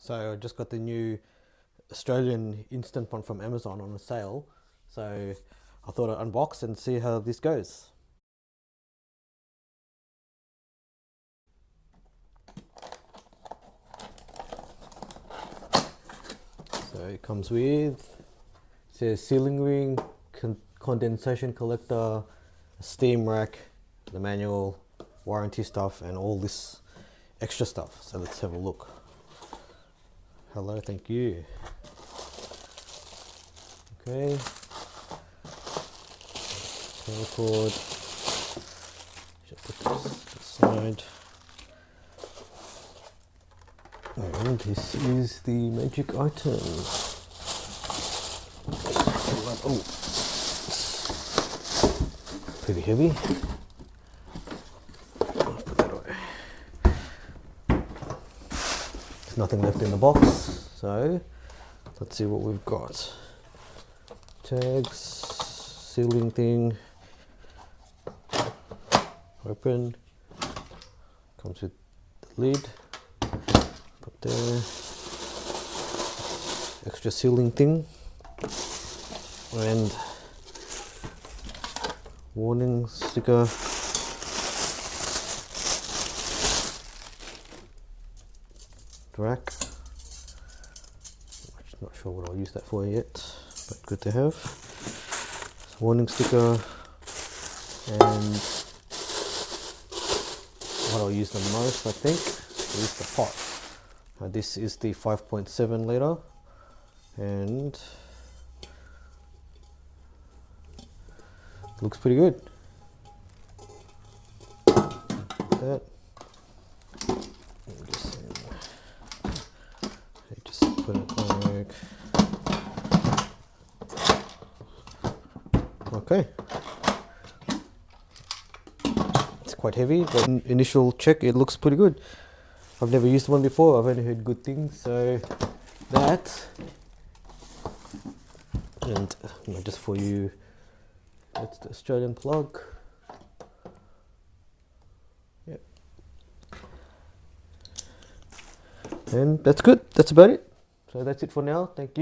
So I just got the new Australian Instant Pot from Amazon on a sale. So I thought I'd unbox and see how this goes. So it comes with, it says sealing ring, condensation collector, a steam rack, the manual, warranty stuff, and all this extra stuff. So let's have a look. Hello, thank you. Okay. Power cord. Just put this aside. And this is the magic item. Oh, pretty heavy. I'll put that away. There's nothing left in the box, so let's see what we've got. Tags, sealing thing. Open. Comes with the lid. Put there. Extra sealing thing. And warning sticker. Rack. I'm not sure what I'll use that for yet, but good to have. Warning sticker, and what I'll use the most, I think, is the pot. This is the 5.7 litre, and looks pretty good. That. Just put it back. Okay. It's quite heavy, but initial check, it looks pretty good. I've never used one before. I've only heard good things. So that, and just for you, that's the Australian plug. Yep. And that's good. That's about it. So that's it for now. Thank you.